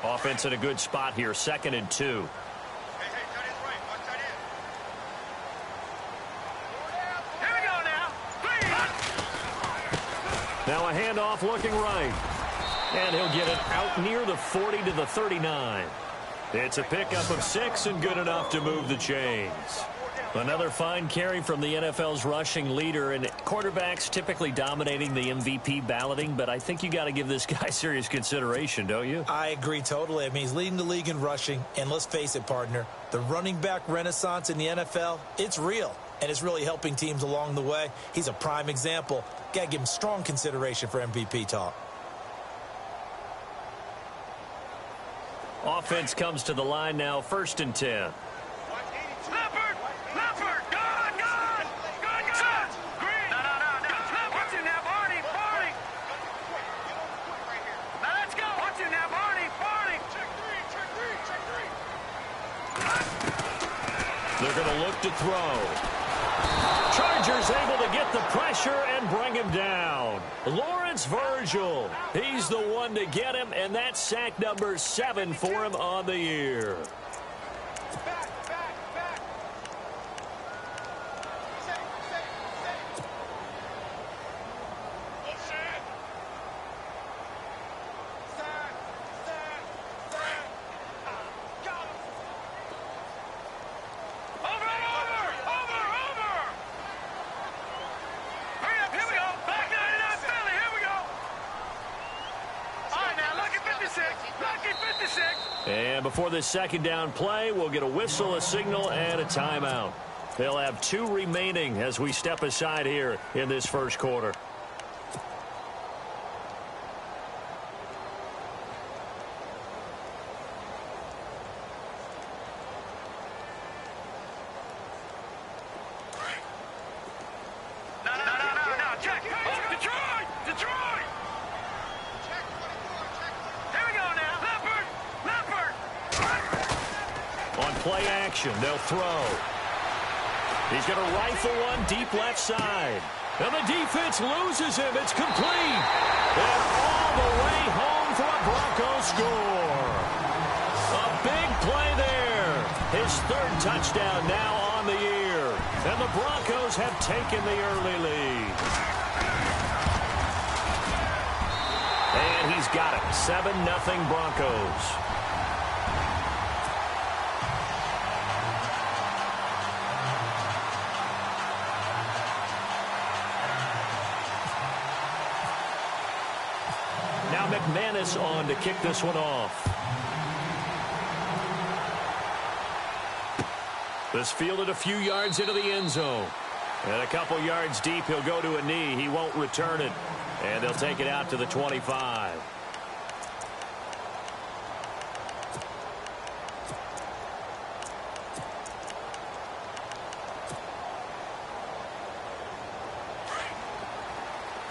Offense in a good spot here, 2nd and 2. Now a handoff looking right. And he'll get it out near the 40 to the 39. It's a pickup of 6 and good enough to move the chains. Another fine carry from the NFL's rushing leader, and quarterbacks typically dominating the MVP balloting, but I think you got to give this guy serious consideration, don't you? I agree totally. I mean, he's leading the league in rushing, and let's face it, partner, the running back renaissance in the NFL, it's real, and it's really helping teams along the way. He's a prime example. Got to give him strong consideration for MVP talk. Offense comes to the line now, 1st and 10. They're going to look to throw. Chargers able to get the pressure and bring him down. Lawrence Virgil, he's the one to get him, and that's sack number 7 for him on the year. And before this 2nd down play, we'll get a whistle, a signal, and a timeout. They'll have 2 remaining as we step aside here in this 1st quarter. Play action, they'll throw. He's going to rifle one deep left side. And the defense loses him. It's complete. And all the way home for a Broncos score. A big play there. His 3rd touchdown now on the year. And the Broncos have taken the early lead. And he's got it. 7-0 Broncos. McManus on to kick this one off. This fielded a few yards into the end zone. And a couple yards deep, he'll go to a knee. He won't return it. And they'll take it out to the 25.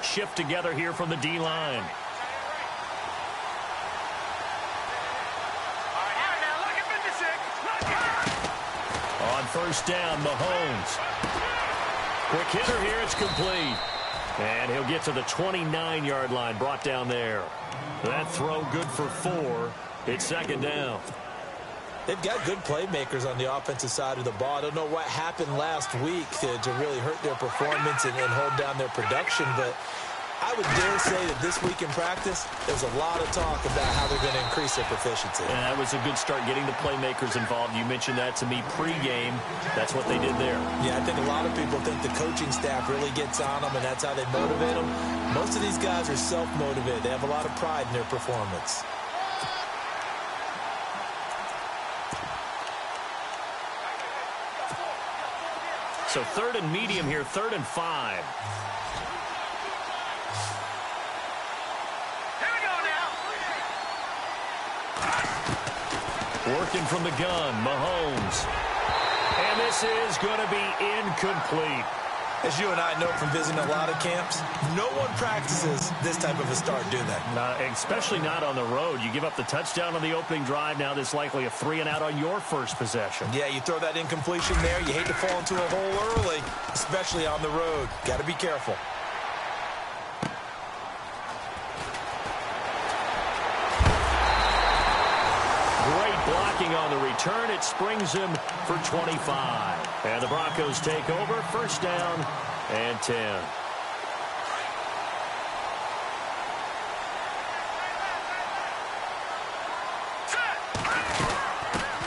Shift together here from the D-line. On 1st down, Mahomes. Quick hitter here, it's complete. And he'll get to the 29-yard line, brought down there. That throw good for 4. It's 2nd down. They've got good playmakers on the offensive side of the ball. I don't know what happened last week to really hurt their performance and hold down their production, but I would dare say that this week in practice, there's a lot of talk about how they're going to increase their proficiency. And that was a good start, getting the playmakers involved. You mentioned that to me pregame. That's what they did there. Yeah, I think a lot of people think the coaching staff really gets on them, and that's how they motivate them. Most of these guys are self-motivated. They have a lot of pride in their performance. So 3rd and medium here, 3rd and 5. Working from the gun, Mahomes. And this is going to be incomplete. As you and I know from visiting a lot of camps, no one practices this type of a start, do they? Especially not on the road. You give up the touchdown on the opening drive. Now there's likely a 3-and-out on your first possession. Yeah, you throw that incompletion there. You hate to fall into a hole early, especially on the road. Got to be careful. on the return. It springs him for 25. And the Broncos take over. First down and 10.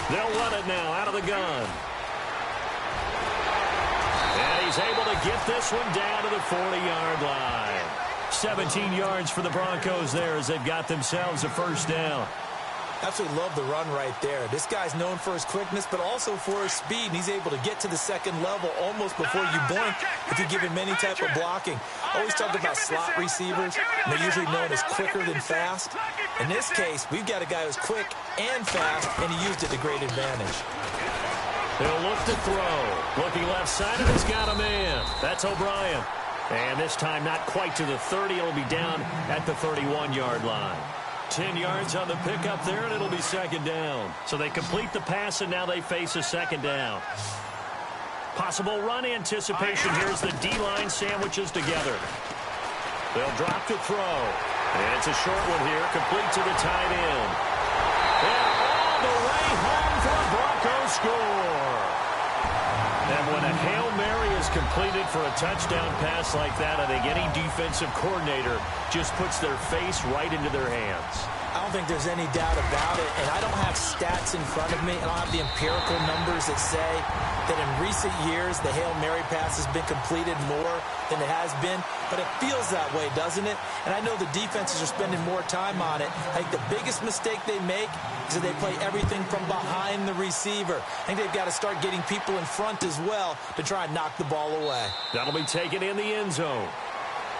They'll run it now out of the gun. And he's able to get this one down to the 40-yard line. 17 yards for the Broncos there as they've got themselves a first down. Absolutely love the run right there. This guy's known for his quickness, but also for his speed. And he's able to get to the second level almost before you blink if you give him any type of blocking. Always talked about slot receivers, and they're usually known as quicker than fast. In this case, we've got a guy who's quick and fast, and he used it to great advantage. They'll look to throw. Looking left side, and he's got a man. That's O'Brien. And this time not quite to the 30. It'll be down at the 31-yard line. 10 yards on the pickup there, and it'll be second down. So they complete the pass, and now they face a second down. Possible run anticipation. Here's the D-line sandwiches together. They'll drop to throw. And it's a short one here, complete to the tight end. And all the way home for a Broncos score. And when a Hail Mary is completed for a touchdown pass like that, I think any defensive coordinator just puts their face right into their hands. I don't think there's any doubt about it, and I don't have stats in front of me. I don't have the empirical numbers that say that in recent years the Hail Mary pass has been completed more than it has been, but it feels that way, doesn't it? And I know the defenses are spending more time on it. I think the biggest mistake they make is that they play everything from behind the receiver. I think they've got to start getting people in front as well to try and knock the ball away. That'll be taken in the end zone.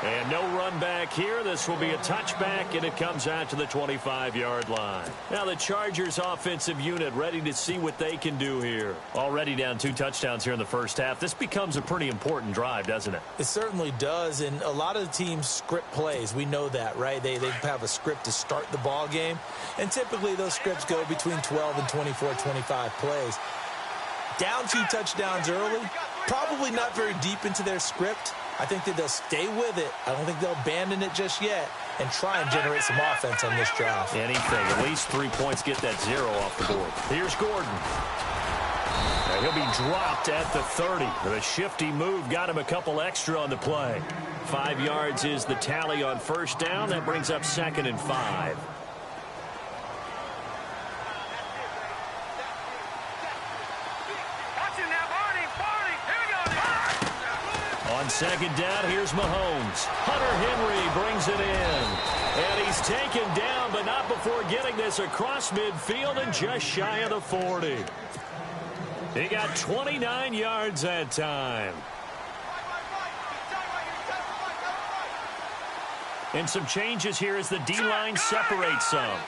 And no run back here. This will be a touchback, and it comes out to the 25-yard line. Now the Chargers offensive unit ready to see what they can do here. Already down 2 touchdowns here in the first half. This becomes a pretty important drive, doesn't it? It certainly does, and a lot of the teams script plays. We know that, right? They have a script to start the ball game, and typically those scripts go between 12 and 24, 25 plays. Down 2 touchdowns early, probably not very deep into their script. I think that they'll stay with it. I don't think they'll abandon it just yet and try and generate some offense on this drive. Anything. At least 3 points. Get that 0 off the board. Here's Gordon. And he'll be dropped at the 30. The shifty move got him a couple extra on the play. 5 yards is the tally on first down. That brings up 2nd and 5. On second down, here's Mahomes. Hunter Henry brings it in. And he's taken down, but not before getting this across midfield and just shy of the 40. He got 29 yards that time. And some changes here as the D-line separates some.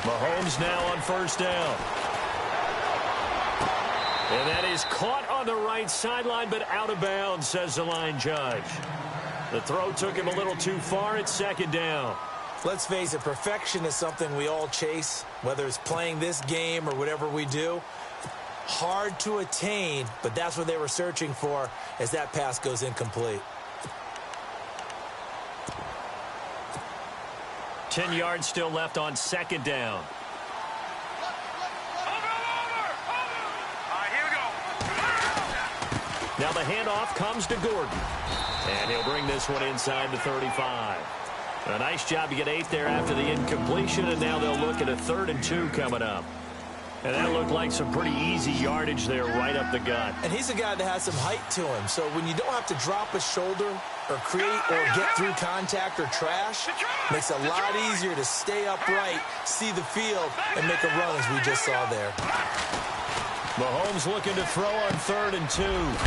Mahomes now on first down. And that is caught on the right sideline, but out of bounds, says the line judge. The throw took him a little too far. It's second down. Let's face it, perfection is something we all chase, whether it's playing this game or whatever we do. Hard to attain, but that's what they were searching for as that pass goes incomplete. 10 yards still left on second down. Now the handoff comes to Gordon. And he'll bring this one inside the 35. A nice job to get 8 there after the incompletion, and now they'll look at a 3rd and 2 coming up. And that looked like some pretty easy yardage there right up the gut. And he's a guy that has some height to him, so when you don't have to drop a shoulder or create or get through contact or trash, makes it a lot easier to stay upright, see the field, and make a run as we just saw there. Mahomes looking to throw on 3rd and 2.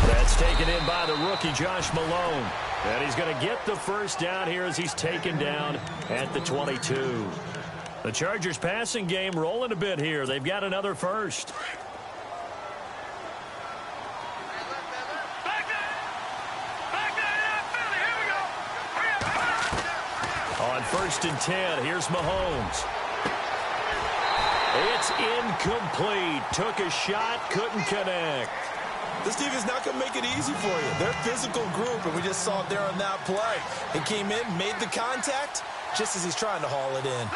That's taken in by the rookie, Josh Malone. And he's going to get the first down here as he's taken down at the 22. The Chargers passing game rolling a bit here. They've got another first. On 1st and 10, here's Mahomes. It's incomplete. Took a shot, couldn't connect. This team is not going to make it easy for you. They're a physical group, and we just saw it there on that play. He came in, made the contact, just as he's trying to haul it in.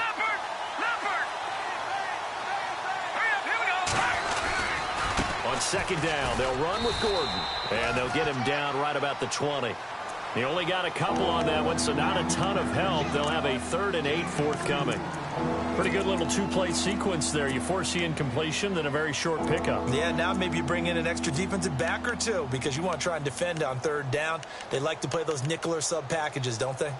second down. They'll run with Gordon, and they'll get him down right about the 20. He only got a couple on that one, so not a ton of help. They'll have a 3rd and 8 forthcoming. Pretty good little two-play sequence there. You force the incompletion, then a very short pickup. Yeah, now maybe you bring in an extra defensive back or two because you want to try and defend on 3rd down. They like to play those nickel or sub packages, don't they?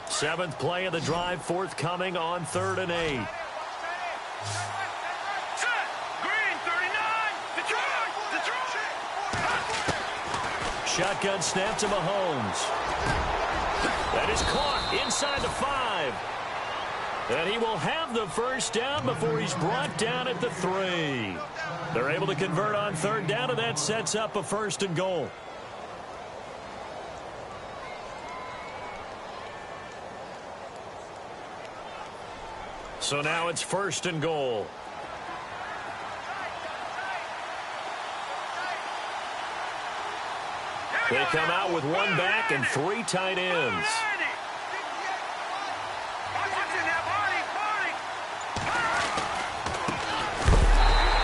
7th play of the drive forthcoming on 3rd and 8. Shotgun snap to Mahomes. That is caught inside the 5. And he will have the first down before he's brought down at the 3. They're able to convert on 3rd down, and that sets up a 1st and goal. So now it's 1st and goal. They come out with 1 back and 3 tight ends.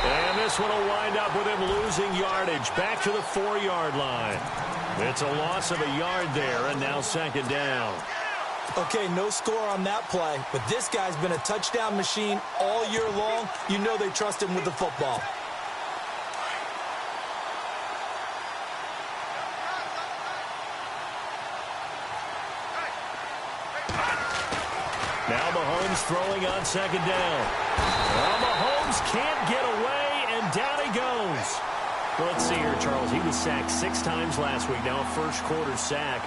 And this one will wind up with him losing yardage back to the 4-yard line. It's a loss of a yard there, and now 2nd down. Okay, no score on that play, but this guy's been a touchdown machine all year long. You know they trust him with the football. Now Mahomes throwing on 2nd down. Well, Mahomes can't get away, and down he goes. Well, let's see here, Charles. He was sacked 6 times last week. Now a first-quarter sack.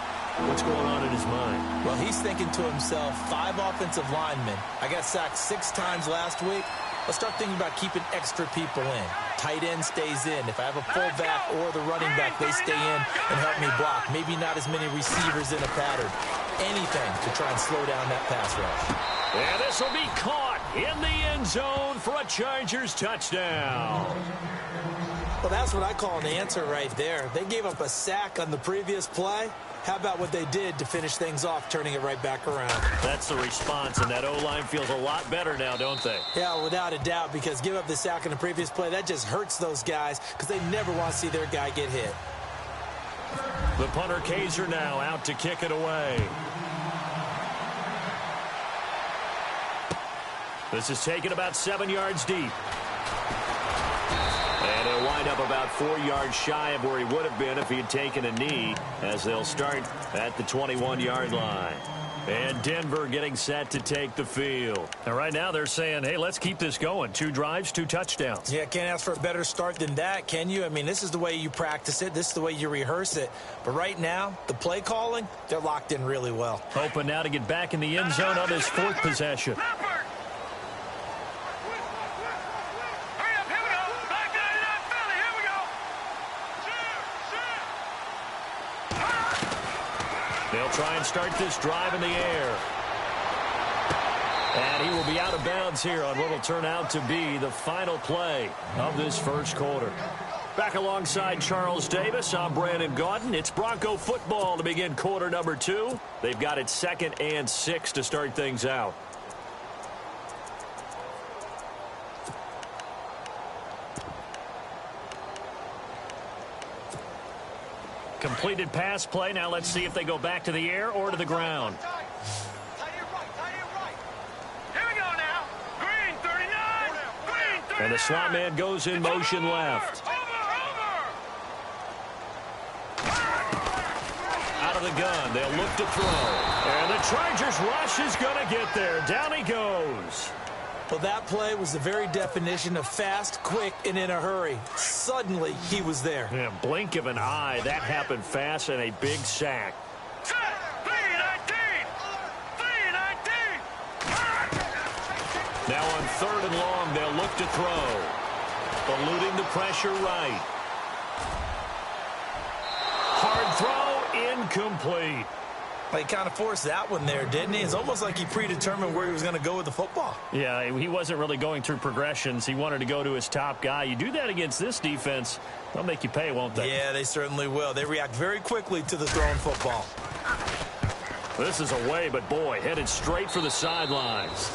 What's going on in his mind? Well, he's thinking to himself, 5 offensive linemen. I got sacked 6 times last week. Let's start thinking about keeping extra people in. Tight end stays in. If I have a fullback or the running back, they stay in and help me block. Maybe not as many receivers in a pattern. Anything to try and slow down that pass rush. And this will be caught in the end zone for a Chargers touchdown. Well, that's what I call an answer right there. They gave up a sack on the previous play. How about what they did to finish things off, turning it right back around? That's the response, and that O-line feels a lot better now, don't they? Yeah, without a doubt, because give up the sack on the previous play, that just hurts those guys because they never want to see their guy get hit. The punter Kaiser now out to kick it away. This is taken about 7 yards deep. And it'll wind up about 4 yards shy of where he would have been if he had taken a knee, as they'll start at the 21-yard line. And Denver getting set to take the field. And right now they're saying, hey, let's keep this going. 2 drives, 2 touchdowns. Yeah, can't ask for a better start than that, can you? I mean, this is the way you practice it. This is the way you rehearse it. But right now, the play calling, they're locked in really well. Hoping now to get back in the end zone on his 4th possession. They'll try and start this drive in the air. And he will be out of bounds here on what will turn out to be the final play of this first quarter. Back alongside Charles Davis, I'm Brandon Gaudin. It's Bronco football to begin quarter number 2. They've got it 2nd and 6 to start things out. Completed pass play. Now let's see if they go back to the air or to the ground. And the slot man goes in motion left. Out of the gun. They'll look to throw. And the Chargers rush is going to get there. Down he goes. Well, that play was the very definition of fast, quick, and in a hurry. Suddenly, he was there. Yeah, blink of an eye. That happened fast and a big sack. Now on 3rd and long, they'll look to throw. Eluding the pressure right. Hard throw, incomplete. He kind of forced that one there, didn't he? It's almost like he predetermined where he was going to go with the football. Yeah, he wasn't really going through progressions. He wanted to go to his top guy. You do that against this defense, they'll make you pay, won't they? Yeah, they certainly will. They react very quickly to the thrown football. This is away, but boy, headed straight for the sidelines.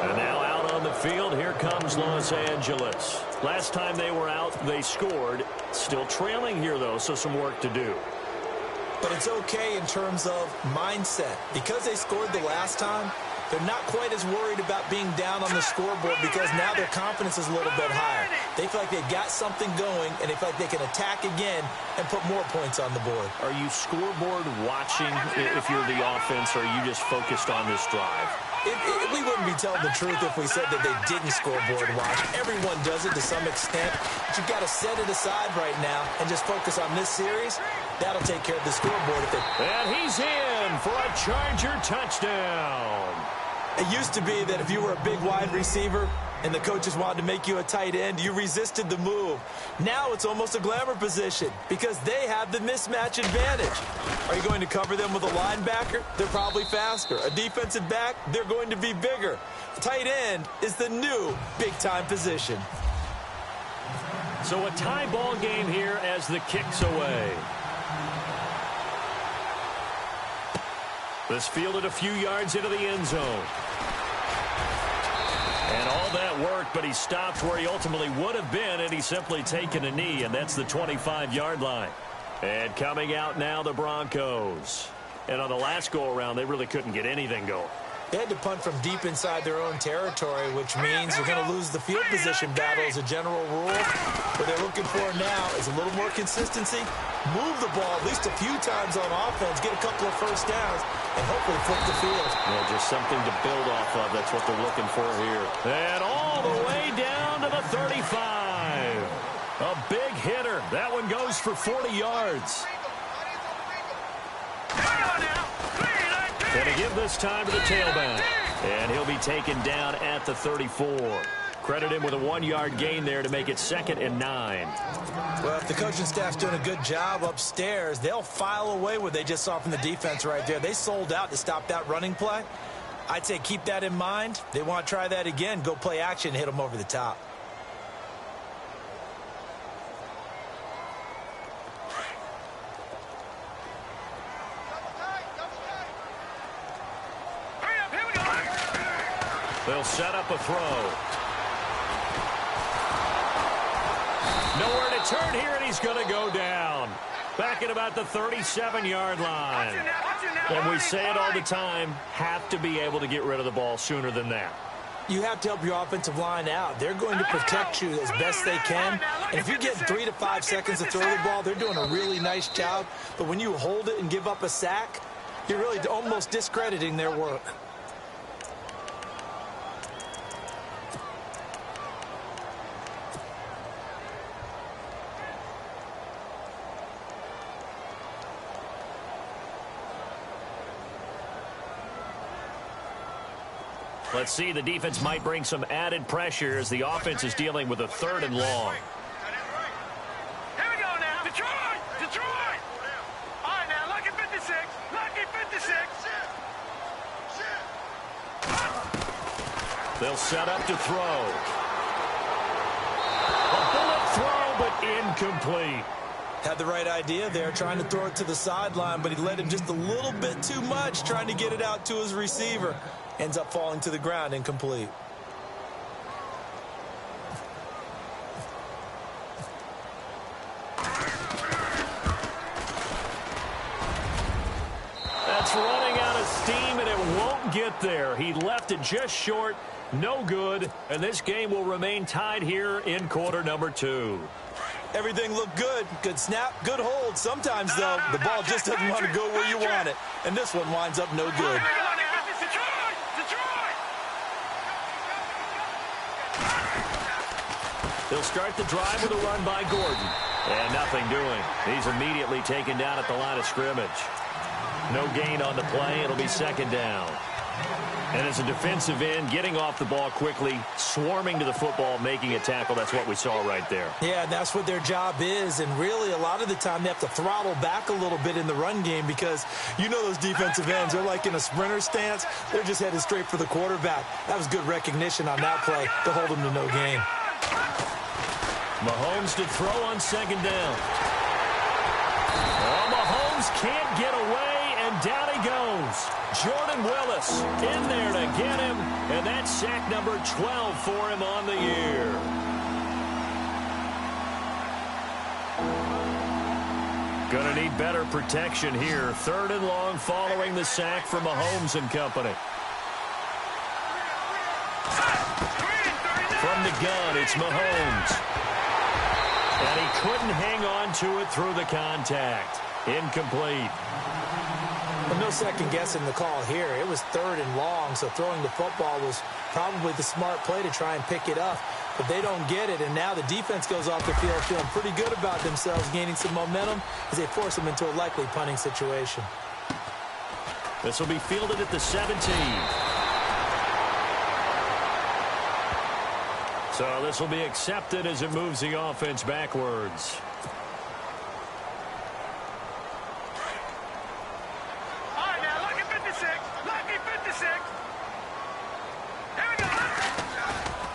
And now out on the field. Here comes Los Angeles. Last time they were out, they scored. Still trailing here, though, so some work to do. But it's okay in terms of mindset. Because they scored the last time, they're not quite as worried about being down on the scoreboard because now their confidence is a little bit higher. They feel like they've got something going, and they feel like they can attack again and put more points on the board. Are you scoreboard watching if you're the offense, or are you just focused on this drive? We wouldn't be telling the truth if we said that they didn't scoreboard watch. Everyone does it to some extent, but you've got to set it aside right now and just focus on this series. That'll take care of the scoreboard. And he's in for a Charger touchdown. It used to be that if you were a big wide receiver and the coaches wanted to make you a tight end, you resisted the move. Now it's almost a glamour position because they have the mismatch advantage. Are you going to cover them with a linebacker? They're probably faster. A defensive back? They're going to be bigger. Tight end is the new big-time position. So a tie ball game here as the kick's away. This fielded a few yards into the end zone. And all that work, but he stopped where he ultimately would have been, and he's simply taken a knee, and that's the 25-yard line. And coming out now, the Broncos. And on the last go-around, they really couldn't get anything going. They had to punt from deep inside their own territory, which means you're going to lose the field position battle as a general rule. What they're looking for now is a little more consistency, move the ball at least a few times on offense, get a couple of first downs, and hopefully flip the field. Yeah, just something to build off of. That's what they're looking for here. And all the way down to the 35. A big hitter. That one goes for 40 yards. Going to give this time to the tailback. And he'll be taken down at the 34. Credit him with a 1-yard gain there to make it 2nd and 9. Well, if the coaching staff's doing a good job upstairs, they'll file away what they just saw from the defense right there. They sold out to stop that running play. I'd say keep that in mind. They want to try that again. Go play action, hit them over the top. They'll set up a throw. Nowhere to turn here, and he's going to go down. Back at about the 37-yard line. And we say it all the time, have to be able to get rid of the ball sooner than that. You have to help your offensive line out. They're going to protect you as best they can. And if you get 3 to 5 seconds to throw the ball, they're doing a really nice job. But when you hold it and give up a sack, you're really almost discrediting their work. Let's see, the defense might bring some added pressure as the offense is dealing with a 3rd and long. Here we go now. Detroit! Detroit! All right, now, lucky 56. Lucky 56. They'll set up to throw. A bullet throw, but incomplete. Had the right idea there, trying to throw it to the sideline, but he led him just a little bit too much, trying to get it out to his receiver. Ends up falling to the ground, incomplete. That's running out of steam, and it won't get there. He left it just short, no good, and this game will remain tied here in quarter number 2. Everything looked good. Good snap, good hold. Sometimes, though, the ball just doesn't want to go where you want it, and this one winds up no good. They'll start the drive with a run by Gordon. And nothing doing. He's immediately taken down at the line of scrimmage. No gain on the play. It'll be 2nd down. And as a defensive end, getting off the ball quickly, swarming to the football, making a tackle, that's what we saw right there. Yeah, that's what their job is. And really, a lot of the time, they have to throttle back a little bit in the run game because you know those defensive ends, they're like in a sprinter stance. They're just headed straight for the quarterback. That was good recognition on that play to hold them to no gain. Mahomes to throw on 2nd down. Oh, Mahomes can't get away, and down he goes. Jordan Willis in there to get him, and that's sack number 12 for him on the year. Going to need better protection here. 3rd and long following the sack from Mahomes and company. From the gun, it's Mahomes. And he couldn't hang on to it through the contact. Incomplete. Well, no second guessing the call here. It was 3rd and long, so throwing the football was probably the smart play to try and pick it up. But they don't get it, and now the defense goes off the field feeling pretty good about themselves, gaining some momentum as they force them into a likely punting situation. This will be fielded at the 17. So this will be accepted as it moves the offense backwards. All right, now, lucky 56. Lucky 56. Here we go.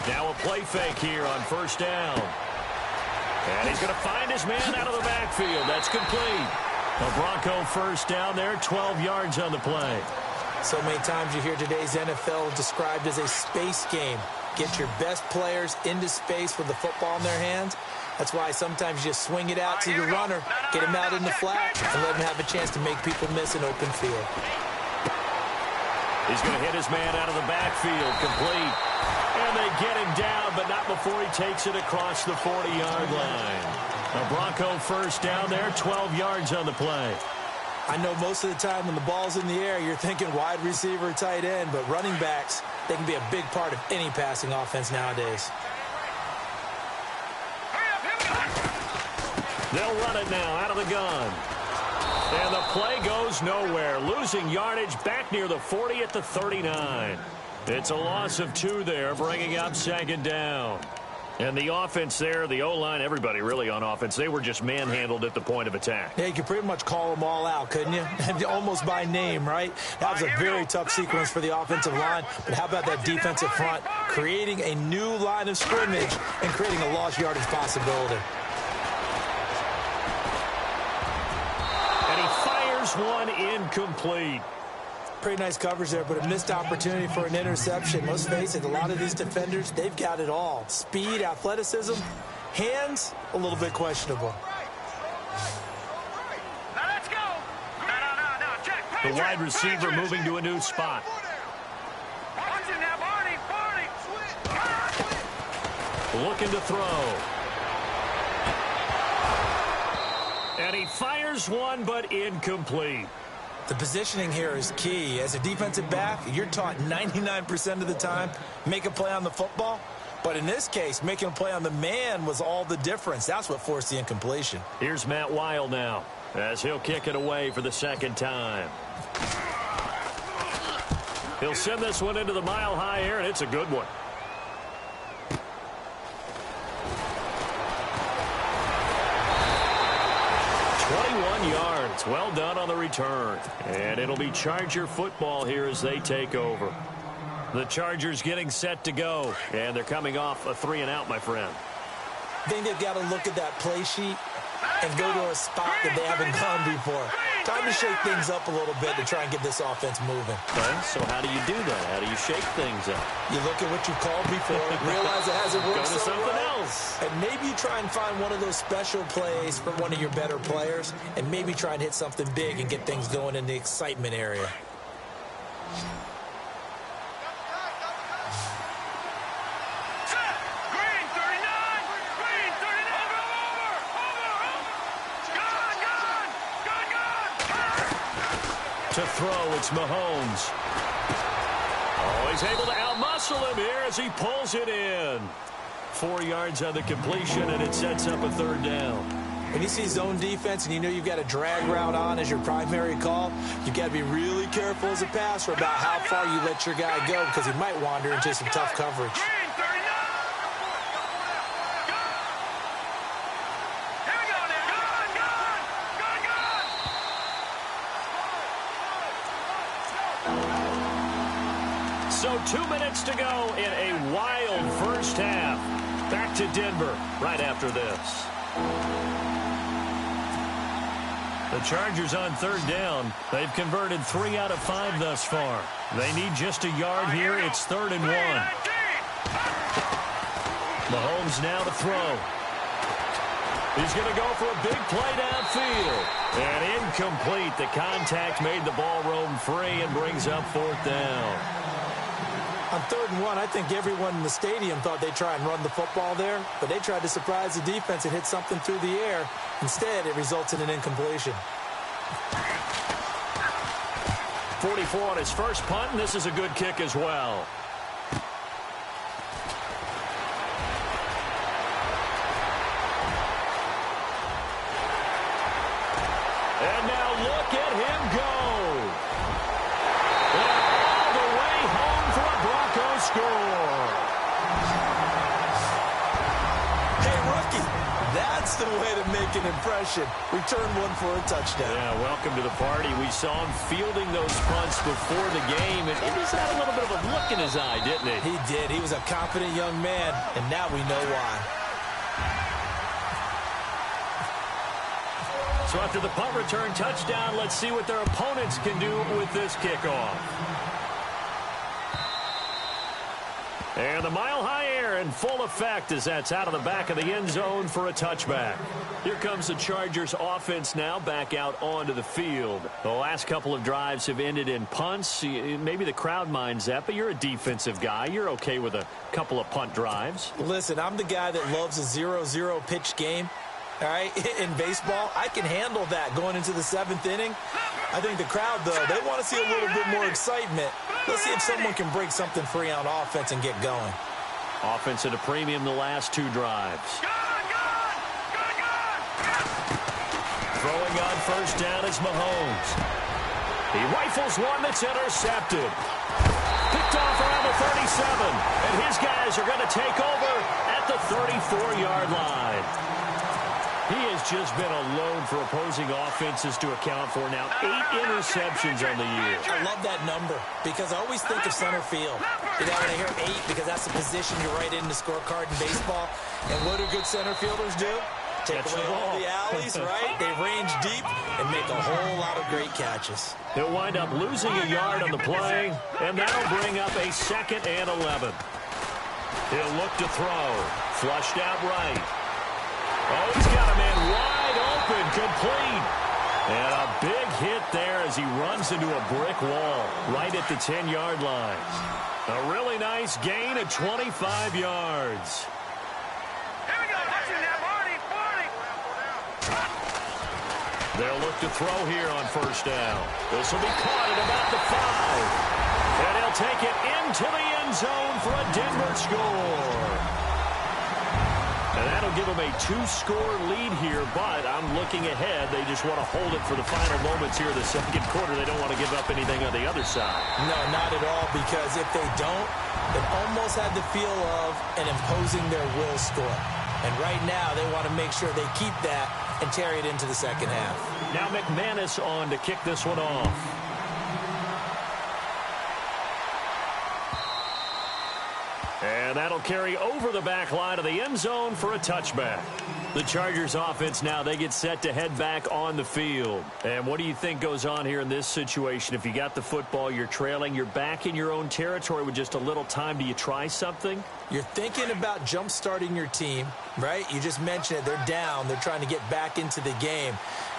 Now a play fake here on 1st down. And he's going to find his man out of the backfield. That's complete. A Bronco 1st down there, 12 yards on the play. So many times you hear today's NFL described as a space game. Get your best players into space with the football in their hands. That's why sometimes you just swing it out to your runner, get him out in the flat, and let him have a chance to make people miss an open field. He's going to hit his man out of the backfield, complete. And they get him down, but not before he takes it across the 40-yard line. A Bronco 1st down there, 12 yards on the play. I know most of the time when the ball's in the air, you're thinking wide receiver, tight end, but running backs, they can be a big part of any passing offense nowadays. They'll run it now out of the gun. And the play goes nowhere. Losing yardage back near the 40 at the 39. It's a loss of 2 there, bringing up 2nd down. And the offense there, the O-line, everybody really on offense, they were just manhandled at the point of attack. Yeah, you could pretty much call them all out, couldn't you? Almost by name, right? That was a very tough sequence for the offensive line. But how about that defensive front creating a new line of scrimmage and creating a lost yardage possibility? And he fires one incomplete. Pretty nice coverage there, but a missed opportunity for an interception. Let's face it, a lot of these defenders, they've got it all. Speed, athleticism, hands, a little bit questionable. Now let's go. No, check. The wide receiver moving to a new spot. Watch it now, Barney. Looking to throw. And he fires one, but incomplete. The positioning here is key. As a defensive back, you're taught 99% of the time, make a play on the football. But in this case, making a play on the man was all the difference. That's what forced the incompletion. Here's Matt Weil now, as he'll kick it away for the 2nd time. He'll send this one into the mile-high air, and it's a good one. Yards. Well done on the return. And it'll be Charger football here as they take over. The Chargers getting set to go. And they're coming off a 3-and-out, my friend. I think they've got to look at that play sheet and go to a spot that they haven't gone before. Time to shake things up a little bit to try and get this offense moving. Okay, so how do you do that? How do you shake things up? You look at what you called before, realize it hasn't worked Go to so something well, else. and maybe you try and find one of those special plays from one of your better players, and maybe try and hit something big and get things going in the excitement area. To throw, it's Mahomes. Oh, he's able to outmuscle him here as he pulls it in. 4 yards on the completion, and it sets up a 3rd down. When you see zone defense and you know you've got a drag route on as your primary call, you've got to be really careful as a passer about how far you let your guy go because he might wander into some tough coverage. So 2 minutes to go in a wild first half. Back to Denver right after this. The Chargers on third down. They've converted 3 out of 5 thus far. They need just a yard here. It's 3rd and 1. Mahomes now to throw. He's going to go for a big play downfield. And incomplete. The contact made the ball roam free and brings up 4th down. On 3rd and 1, I think everyone in the stadium thought they'd try and run the football there, but they tried to surprise the defense and hit something through the air. Instead, it results in an incompletion. 44 on his first punt, and this is a good kick as well. And now look at him go. Score. Hey, rookie, that's the way to make an impression. Return one for a touchdown. Yeah, welcome to the party. We saw him fielding those punts before the game, and he just had a little bit of a look in his eye, didn't he? He did. He was a confident young man, and now we know why. So after the punt return touchdown, let's see what their opponents can do with this kickoff. And the mile-high air in full effect as that's out of the back of the end zone for a touchback. Here comes the Chargers offense now back out onto the field. The last couple of drives have ended in punts. Maybe the crowd minds that, but you're a defensive guy. You're okay with a couple of punt drives. Listen, I'm the guy that loves a 0-0 pitch game. All right, in baseball, I can handle that going into the 7th inning. I think the crowd, though, they want to see a little bit more excitement. Let's see if someone can break something free on offense and get going. Offense at a premium the last 2 drives. Throwing on first down is Mahomes. He rifles one that's intercepted. Picked off around the 37. And his guys are going to take over at the 34-yard line. He has just been a load for opposing offenses to account for now. 8 interceptions on the year. I love that number because I always think of center field. You know, when I hear 8, because that's the position you write in the scorecard in baseball. And what do good center fielders do? Take away all the alleys, right? They range deep and make a whole lot of great catches. He'll wind up losing a yard on the play, and that'll bring up a 2nd and 11. He'll look to throw. Flushed out right. Oh, he's got a man wide open, complete. And a big hit there as he runs into a brick wall right at the 10-yard line. A really nice gain of 25 yards. Here we go. That's it now, Marty. They'll look to throw here on first down. This will be caught at about the 5. And he'll take it into the end zone for a Denver score. And that'll give them a 2-score lead here, but I'm looking ahead. They just want to hold it for the final moments here in the 2nd quarter. They don't want to give up anything on the other side. No, not at all, because if they don't, it almost had the feel of an imposing their will score. And right now, they want to make sure they keep that and carry it into the 2nd half. Now McManus on to kick this one off. And that'll carry over the back line of the end zone for a touchback. The Chargers offense now, they get set to head back on the field. And what do you think goes on here in this situation? If you got the football, you're trailing, you're back in your own territory with just a little time. Do you try something? You're thinking about jump-starting your team, right? You just mentioned it. They're down. They're trying to get back into the game.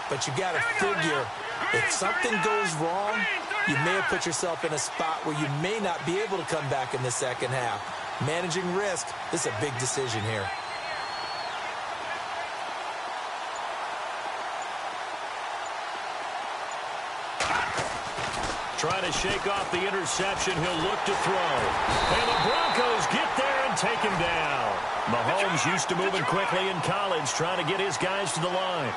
But you got to figure if something goes wrong, you may have put yourself in a spot where you may not be able to come back in the 2nd half. Managing risk, this is a big decision here. Trying to shake off the interception. He'll look to throw. And the Broncos get there and take him down. Mahomes used to moving quickly in college, trying to get his guys to the line.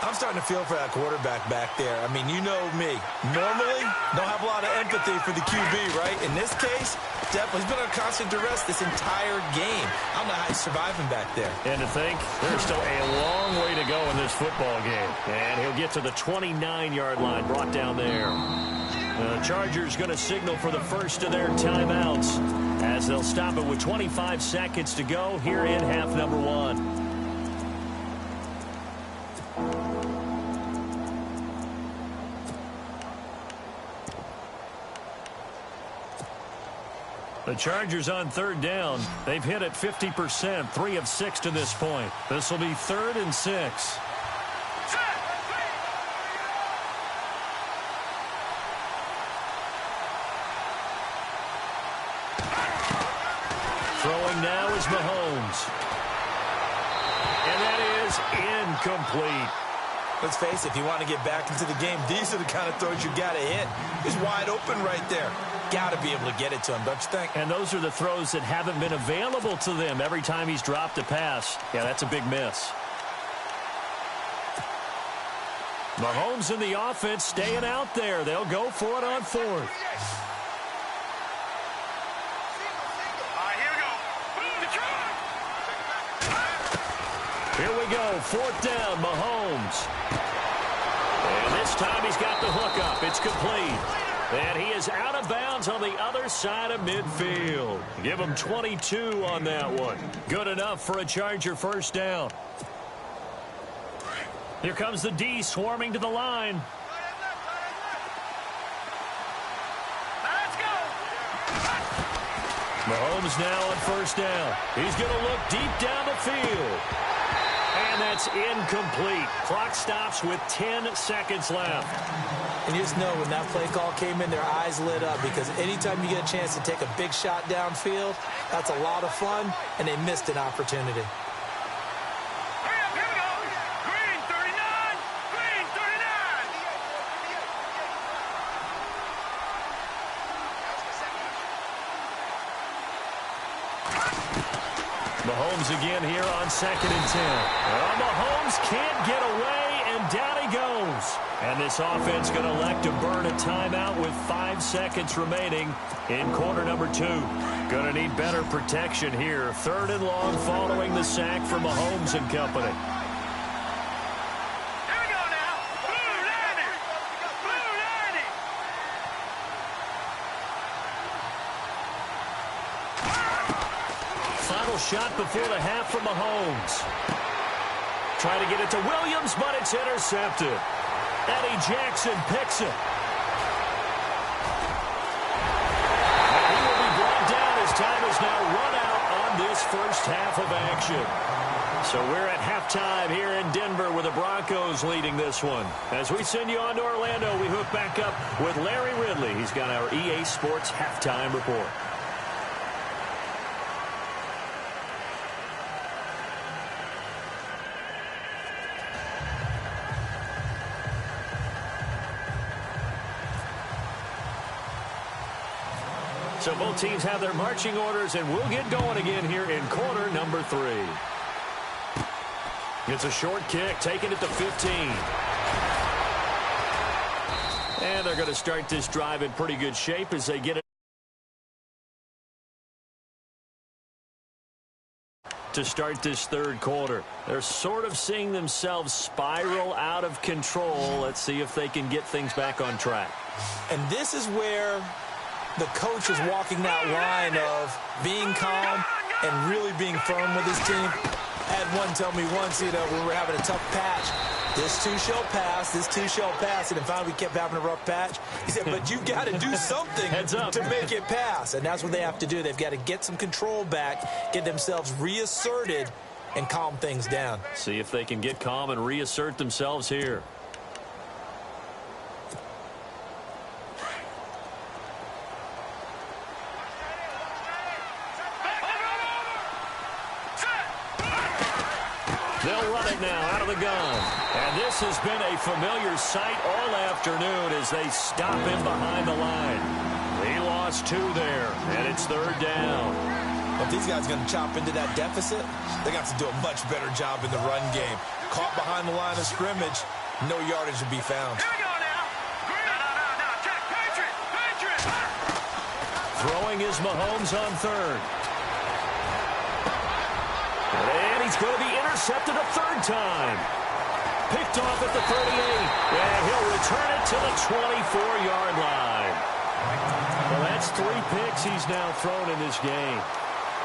I'm starting to feel for that quarterback back there. I mean, you know me. Normally, don't have a lot of empathy for the QB, right? In this case, definitely. He's been on constant duress this entire game. I don't know how he's surviving back there. And to think, there's still a long way to go in this football game. And he'll get to the 29-yard line, brought down there. The Chargers going to signal for the first of their timeouts as they'll stop it with 25 seconds to go here in half number 1. The Chargers on third down. They've hit it 50%, 3 of 6 to this point. This will be 3rd and 6. Throwing now is Mahomes. And that is incomplete. Let's face it, if you want to get back into the game, these are the kind of throws you got to hit. He's wide open right there. Got to be able to get it to him, don't you think? And those are the throws that haven't been available to them every time he's dropped a pass. Yeah, that's a big miss. Mahomes and the offense staying out there. They'll go for it on 4th. Here we go, 4th down, Mahomes. And this time he's got the hook up. It's complete. And he is out of bounds on the other side of midfield. Give him 22 on that one. Good enough for a Charger first down. Here comes the D swarming to the line. Let's go. Mahomes now on first down. He's going to look deep down the field. And that's incomplete. Clock stops with 10 seconds left. And you just know when that play call came in, their eyes lit up because anytime you get a chance to take a big shot downfield, that's a lot of fun, and they missed an opportunity. Hurry up, here we go. Green 39. Green 39. Mahomes again here on 2nd and 10. Well, Mahomes can't get away, and down he goes. And this offense going to elect to burn a timeout with 5 seconds remaining in quarter number 2. Going to need better protection here. 3rd and long following the sack for Mahomes and company. Here we go now. Blue 90. Blue 90. Final shot before the half from Mahomes. Trying to get it to Williams, but it's intercepted. Eddie Jackson picks it. And he will be brought down as time is now run out on this first half of action. So we're at halftime here in Denver with the Broncos leading this one. As we send you on to Orlando, we hook back up with Larry Ridley. He's got our EA Sports halftime report. So both teams have their marching orders, and we'll get going again here in quarter number 3. It's a short kick, taking it to 15. And they're going to start this drive in pretty good shape as they get it to start this 3rd quarter. They're sort of seeing themselves spiral out of control. Let's see if they can get things back on track. And this is where the coach is walking that line of being calm and really being firm with his team. I had one tell me once, we were having a tough patch. This too shall pass, this too shall pass. And then finally we kept having a rough patch. He said, but you've got to do something to make it pass. And that's what they have to do. They've got to get some control back, get themselves reasserted, and calm things down. See if they can get calm and reassert themselves here. They'll run it now out of the gun. And this has been a familiar sight all afternoon as they stop him behind the line. He lost 2 there, and it's 3rd down. If these guys are going to chop into that deficit, they got to do a much better job in the run game. Caught behind the line of scrimmage, no yardage to be found. Here we go now. No. Check. Patriot. Throwing is Mahomes on 3rd. And he's going to be intercepted a 3rd time. Picked off at the 38. And he'll return it to the 24-yard line. Well, that's 3 picks he's now thrown in this game.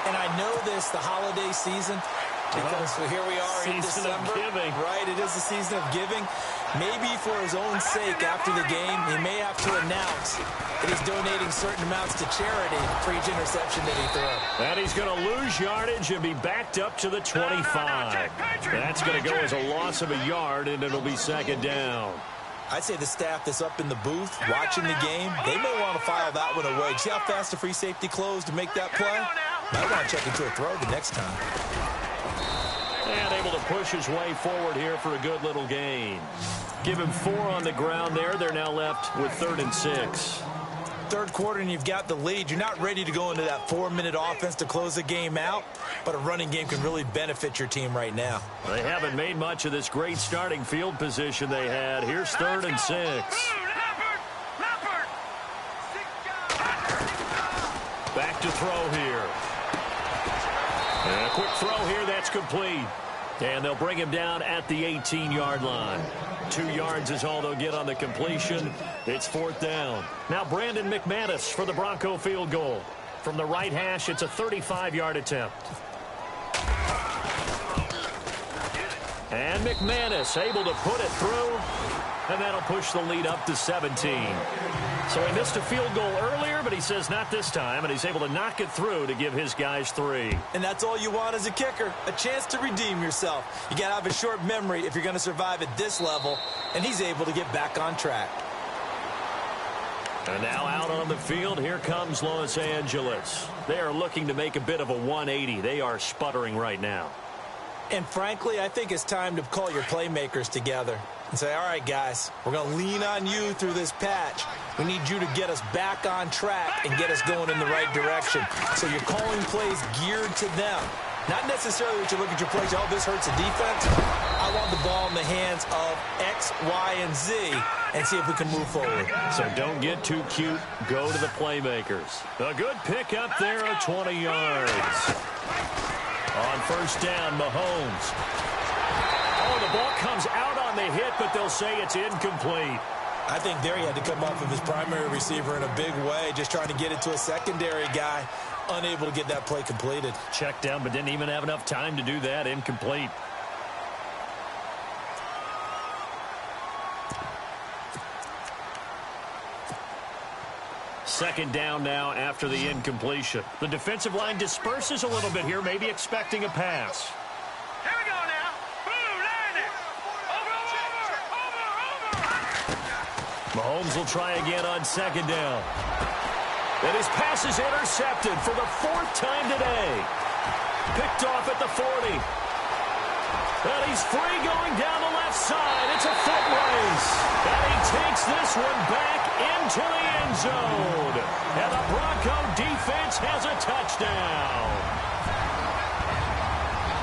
And I know this, the holiday season, Because here we are in December, right? It is the season of giving. Maybe for his own sake, after the game, he may have to announce that he's donating certain amounts to charity for each interception that he throws. And he's going to lose yardage and be backed up to the 25. That's going to go as a loss of a yard, and it'll be second down. I'd say the staff that's up in the booth watching the game, they may want to file that one away. See how fast the free safety closed to make that play? Might want to check into a throw the next time. And able to push his way forward here for a good little gain. Give him 4 on the ground there. They're now left with 3rd and 6. Third quarter and you've got the lead. You're not ready to go into that 4-minute offense to close the game out, but a running game can really benefit your team right now. They haven't made much of this great starting field position they had. Here's 3rd and 6. Back to throw here. And a quick throw here, that's complete. And they'll bring him down at the 18-yard line. 2 yards is all they'll get on the completion. It's 4th down. Now Brandon McManus for the Bronco field goal. From the right hash, it's a 35-yard attempt. And McManus able to put it through, and that'll push the lead up to 17. So he missed a field goal earlier, but he says not this time, and he's able to knock it through to give his guys 3. And that's all you want as a kicker, a chance to redeem yourself. You got to have a short memory if you're going to survive at this level, and he's able to get back on track. And now out on the field, here comes Los Angeles. They are looking to make a bit of a 180. They are sputtering right now. And frankly, I think it's time to call your playmakers together and say, all right, guys, we're going to lean on you through this patch. We need you to get us back on track and get us going in the right direction. So you're calling plays geared to them. Not necessarily that you look at your plays, oh, this hurts the defense. I want the ball in the hands of X, Y, and Z and see if we can move forward. So don't get too cute. Go to the playmakers. A good pickup there of 20 yards. On first down, Mahomes. Oh, the ball comes out on the hit, but they'll say it's incomplete. I think there he had to come off of his primary receiver in a big way, just trying to get it to a secondary guy, unable to get that play completed. Checked down, but didn't even have enough time to do that. Incomplete. Second down now after the incompletion. The defensive line disperses a little bit here, maybe expecting a pass. Here we go now. Boom, land it. Over. Mahomes will try again on second down. And his pass is intercepted for the 4th time today. Picked off at the 40. And he's free going down the left side. It's a foot race. And he takes this one back into the end zone. And the Bronco defense has a touchdown.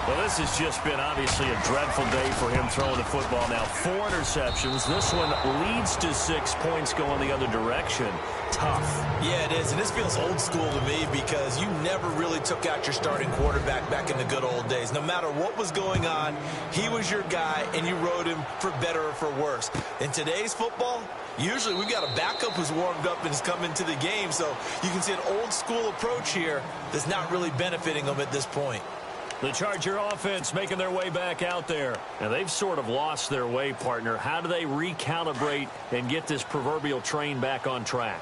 Well, this has just been obviously a dreadful day for him throwing the football. Now 4 interceptions. This one leads to 6 points going the other direction. Tough. Yeah, it is. And this feels old school to me because you never really took out your starting quarterback back in the good old days. No matter what was going on, he was your guy, and you rode him for better or for worse. In today's football, usually we've got a backup who's warmed up and has come into the game. So you can see an old school approach here that's not really benefiting them at this point. The Charger offense making their way back out there. And they've sort of lost their way, partner. How do they recalibrate and get this proverbial train back on track?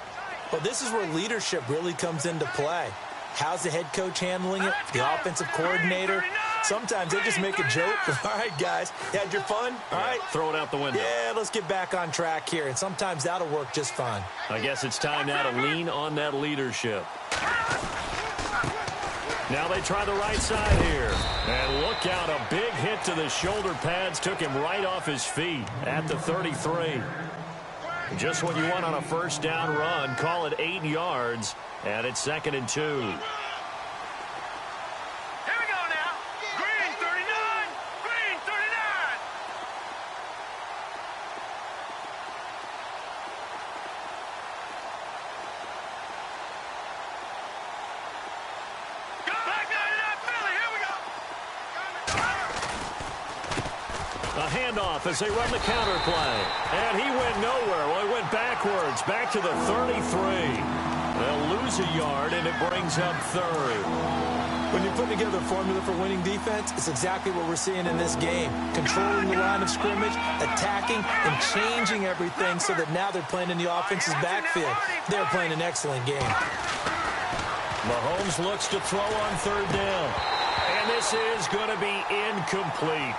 Well, this is where leadership really comes into play. How's the head coach handling it? The offensive coordinator? Sometimes they just make a joke. All right, guys, you had your fun? All right. Throw it out the window. Yeah, let's get back on track here. And sometimes that'll work just fine. I guess it's time now to lean on that leadership. Now they try the right side here. And look out, a big hit to the shoulder pads took him right off his feet at the 33. Just what you want on a first down run. Call it 8 yards, and it's 2nd and 2. Here we go now. Green 39. Green 39. Go back 99 Philly. Here we go. A handoff as they run the counter play. And he went nowhere. Well, he went backwards, back to the 33. They'll lose a yard, and it brings up 3rd. When you're putting together a formula for winning defense, it's exactly what we're seeing in this game. Controlling the line of scrimmage, attacking, and changing everything so that now they're playing in the offense's backfield. They're playing an excellent game. Mahomes looks to throw on third down. And this is going to be incomplete.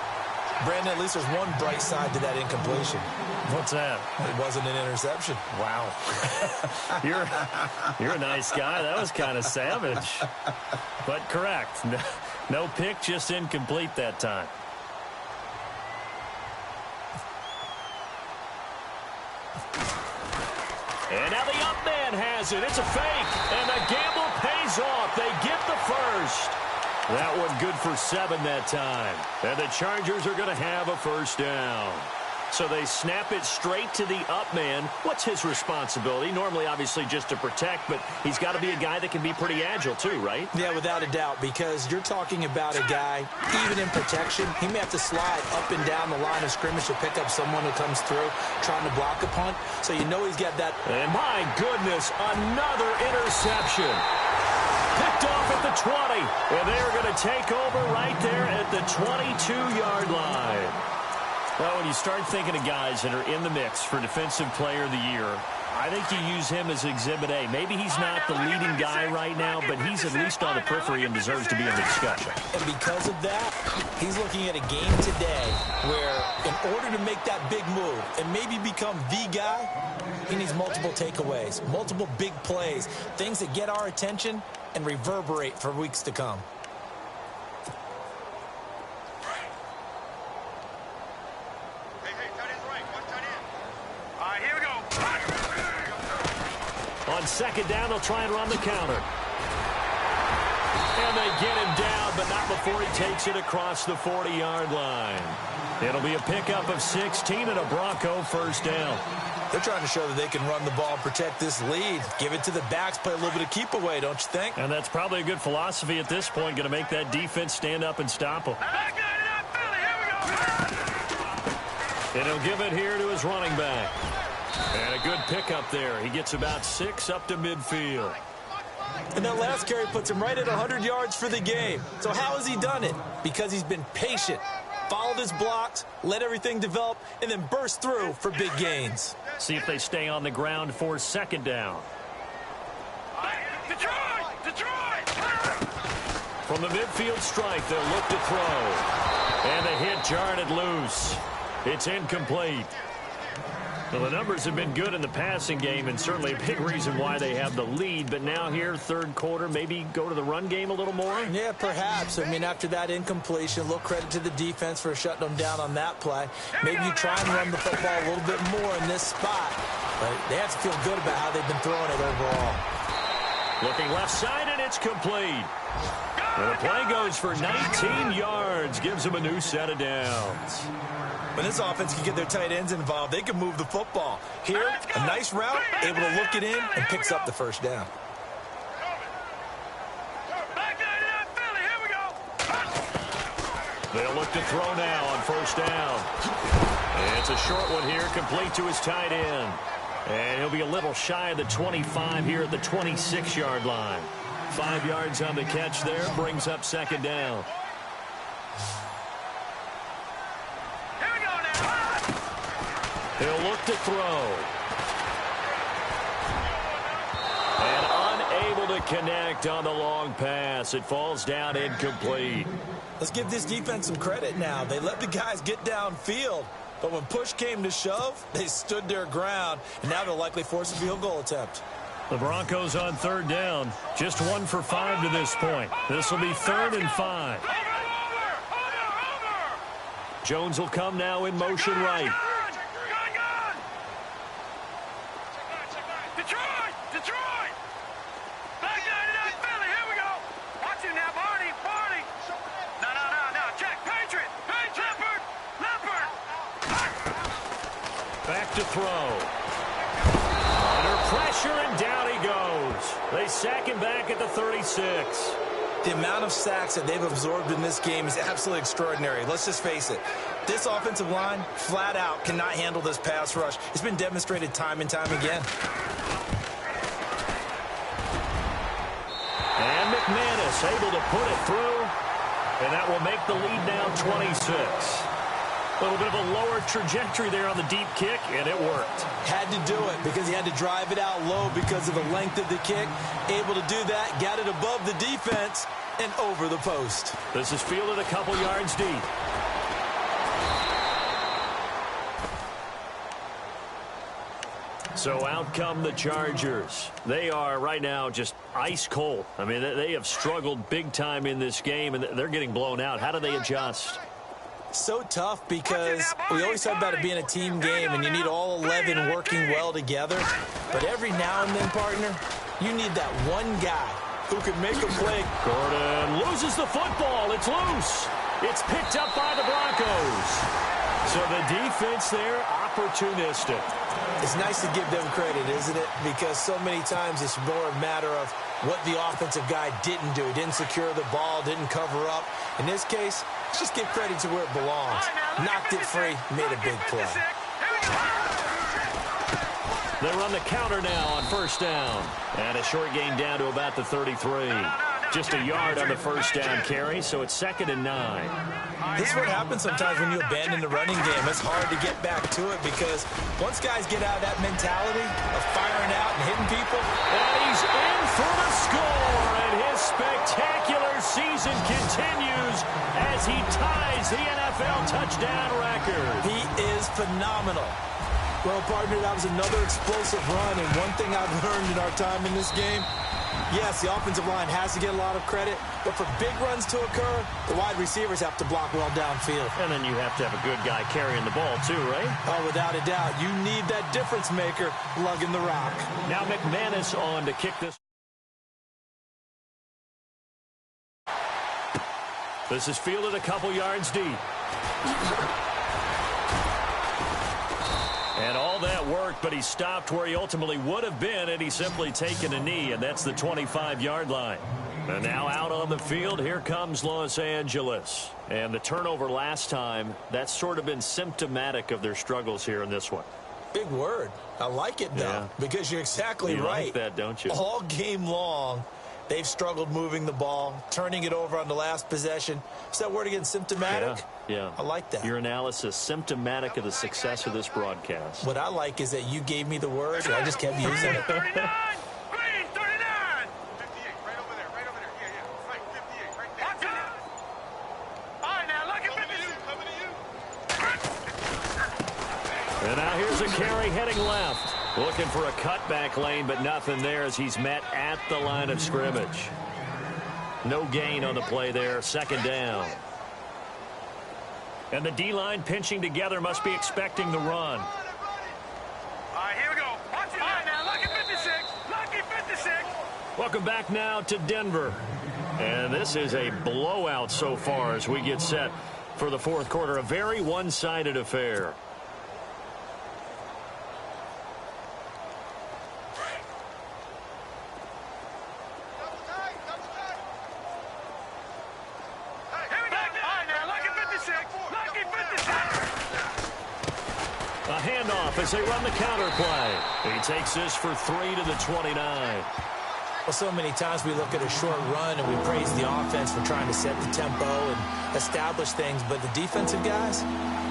Brandon, at least there's one bright side to that incompletion. What's that? It wasn't an interception. Wow. You're a nice guy. That was kind of savage. But correct. No pick, just incomplete that time. And now the up man has it. It's a fake. And the gamble pays off. They get the first. That one good for 7 that time. And the Chargers are going to have a first down. So they snap it straight to the up man. What's his responsibility? Normally, obviously, just to protect, but he's got to be a guy that can be pretty agile too, right? Yeah, without a doubt, because you're talking about a guy, even in protection, he may have to slide up and down the line of scrimmage to pick up someone who comes through trying to block a punt. So you know he's got that. And my goodness, another interception. Picked off at the 20. And they're going to take over right there at the 22-yard line. Well, when you start thinking of guys that are in the mix for Defensive Player of the Year, I think you use him as Exhibit A. Maybe he's not the leading guy right now, but he's at least on the periphery and deserves to be in the discussion. And because of that, he's looking at a game today where in order to make that big move and maybe become the guy, he needs multiple takeaways, multiple big plays, things that get our attention and reverberate for weeks to come. On second down, they'll try and run the counter. And they get him down, but not before he takes it across the 40-yard line. It'll be a pickup of 16 and a Bronco first down. They're trying to show that they can run the ball and protect this lead. Give it to the backs, play a little bit of keep away, don't you think? And that's probably a good philosophy at this point, going to make that defense stand up and stop them. And he'll give it here to his running back. And a good pickup there. He gets about 6 up to midfield. And that last carry puts him right at 100 yards for the game. So how has he done it? Because he's been patient, followed his blocks, let everything develop, and then burst through for big gains. See if they stay on the ground for second down. Detroit! From the midfield strike, they'll look to throw. And the hit jarred it loose. It's incomplete. Well, the numbers have been good in the passing game, and certainly a big reason why they have the lead. But now here, third quarter, maybe go to the run game a little more? Yeah, perhaps. I mean, after that incompletion, a little credit to the defense for shutting them down on that play. Maybe you try and run the football a little bit more in this spot. But they have to feel good about how they've been throwing it overall. Looking left side, and it's complete. And the play goes for 19 yards, gives them a new set of downs. When this offense can get their tight ends involved, they can move the football. Here, a nice route, able to look it in, and picks up the first down. They'll look to throw now on first down. And it's a short one here, complete to his tight end. And he'll be a little shy of the 25 here at the 26-yard line. 5 yards on the catch there, brings up second down. He'll look to throw. And unable to connect on the long pass. It falls down incomplete. Let's give this defense some credit now. They let the guys get downfield. But when push came to shove, they stood their ground. And now they'll likely force a field goal attempt. The Broncos on third down. Just 1 for 5 to this point. This will be 3rd and 5. Jones will come now in motion right. Detroit! Back down to that Philly. Here we go. Watch him now, Barney. No. Check. Patriot. Leopard. Back to throw. Under pressure, and down he goes. They sack him back at the 36. The amount of sacks that they've absorbed in this game is absolutely extraordinary. Let's just face it. This offensive line, flat out, cannot handle this pass rush. It's been demonstrated time and time again. And McManus Angeles able to put it through, and that will make the lead now 26. A little bit of a lower trajectory there on the deep kick, and it worked. Had to do it because he had to drive it out low because of the length of the kick. Able to do that, got it above the defense and over the post. This is fielded a couple yards deep. So out come the Chargers. They are right now just ice cold. I mean, they have struggled big time in this game, and they're getting blown out. How do they adjust? So tough because we always talk about it being a team game, and you need all 11 working well together. But every now and then, partner, you need that one guy who can make a play. Gordon loses the football. It's loose. It's picked up by the Broncos. So the defense there, opportunistic. It's nice to give them credit, isn't it? Because so many times it's more a matter of what the offensive guy didn't do. He didn't secure the ball, didn't cover up. In this case, let's just give credit to where it belongs. Knocked it free, made a big play. They run the counter now on first down. And a short gain down to about the 33. Just a yard on the first down carry, so it's 2nd and 9. This is what happens sometimes when you abandon the running game. It's hard to get back to it because once guys get out of that mentality of firing out and hitting people. And he's in for the score, and his spectacular season continues as he ties the NFL touchdown record. He is phenomenal. Well, partner, that was another explosive run, and one thing I've learned in our time in this game, yes, the offensive line has to get a lot of credit, but for big runs to occur, the wide receivers have to block well downfield. And then you have to have a good guy carrying the ball too, right? Oh, without a doubt. You need that difference maker lugging the rock. Now McManus on to kick this. This is fielded a couple yards deep. And all that worked, but he stopped where he ultimately would have been had he simply taken a knee, and that's the 25-yard line. And now out on the field, here comes Los Angeles. And the turnover last time, that's sort of been symptomatic of their struggles here in this one. Big word. I like it, though, because you're exactly right. You like that, don't you? All game long, they've struggled moving the ball, turning it over on the last possession. Is that word again, symptomatic? Yeah. I like that. Your analysis, symptomatic of the success of this broadcast. What I like is that you gave me the word, and I just kept using it. 39! Green, 39! 58, right over there, Yeah, right, 58, right there. Watch out! All right, now, look at 50. And now here's a carry heading left. Looking for a cutback lane, but nothing there as he's met at the line of scrimmage. No gain on the play there, 2nd down. And the D-line pinching together must be expecting the run. All right, here we go. Watch it. All right, now, lucky 56. Lucky 56. Welcome back now to Denver. And this is a blowout so far as we get set for the 4th quarter. A very one-sided affair. A handoff as they run the counter play. He takes this for 3 to the 29. Well, so many times we look at a short run and we praise the offense for trying to set the tempo and establish things, but the defensive guys,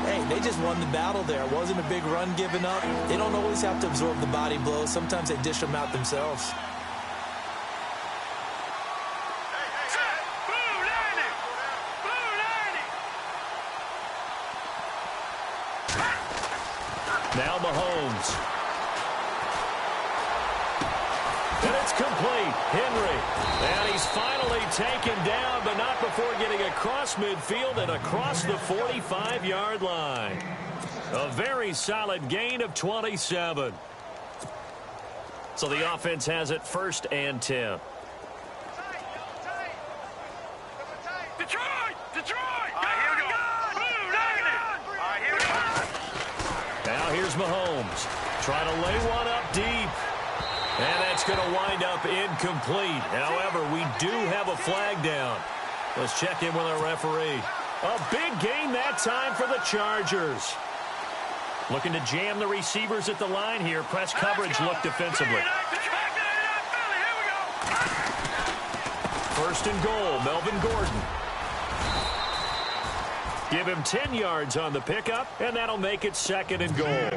hey, they just won the battle there. It wasn't a big run given up. They don't always have to absorb the body blows. Sometimes they dish them out themselves. Now Mahomes. And it's complete. Henry. And he's finally taken down, but not before getting across midfield and across the 45-yard line. A very solid gain of 27. So the offense has it 1st and 10. Here's Mahomes. Trying to lay one up deep. And that's going to wind up incomplete. However, we do have a flag down. Let's check in with our referee. A big gain that time for the Chargers. Looking to jam the receivers at the line here. Press coverage look defensively. first and goal, Melvin Gordon. Give him 10 yards on the pickup, and that'll make it second and goal.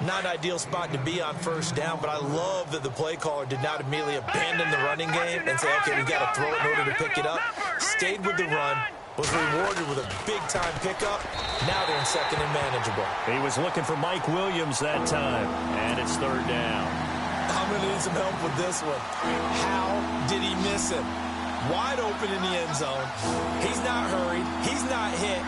Not an ideal spot to be on first down, but I love that the play caller did not immediately abandon the running game and say, okay, we've got to throw it in order to pick it up. Stayed with the run, was rewarded with a big-time pickup. Now they're in second and manageable. He was looking for Mike Williams that time, and it's third down. I'm going to need some help with this one. How did he miss him? Wide open in the end zone. He's not hurried. He's not hit.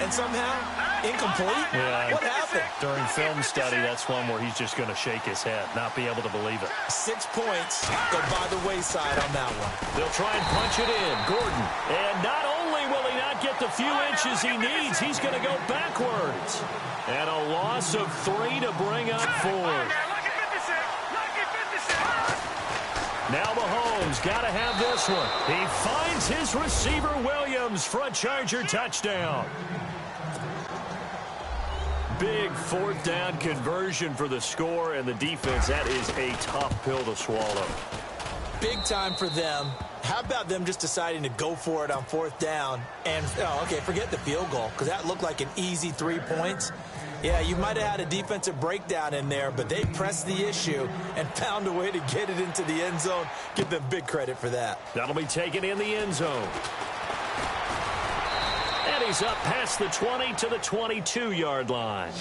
And somehow, incomplete? Yeah, what happened? During film study, that's one where he's just going to shake his head, not be able to believe it. 6 points go by the wayside on that one. They'll try and punch it in. Gordon. And not only will he not get the few inches he needs, he's going to go backwards. And a loss of 3 to bring up 4. Now Mahomes got to have this one. He finds his receiver Williams for a Charger touchdown. Big fourth down conversion for the score, and the defense, that is a tough pill to swallow. Big time for them. How about them just deciding to go for it on fourth down? And, okay, forget the field goal, because that looked like an easy 3 points. Yeah, you might have had a defensive breakdown in there, but they pressed the issue and found a way to get it into the end zone. Give them big credit for that. That'll be taken in the end zone. And he's up past the 20 to the 22-yard line.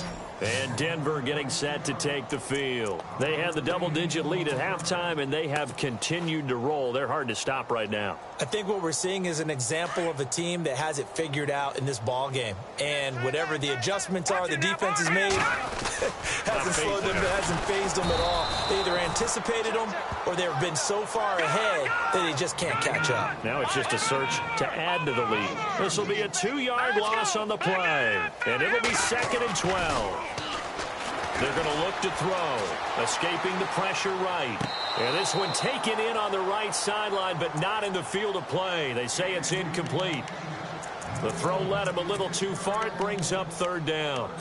And Denver getting set to take the field. They had the double-digit lead at halftime, and they have continued to roll. They're hard to stop right now. I think what we're seeing is an example of a team that has it figured out in this ball game. And whatever the adjustments are the defense has made hasn't slowed them, hasn't phased them at all. They either anticipated them or they've been so far ahead that they just can't catch up. Now it's just a search to add to the lead. This will be a 2-yard loss on the play. And it'll be second and 12. They're going to look to throw, escaping the pressure right. And this one taken in on the right sideline, but not in the field of play. They say it's incomplete. The throw led him a little too far. It brings up third down.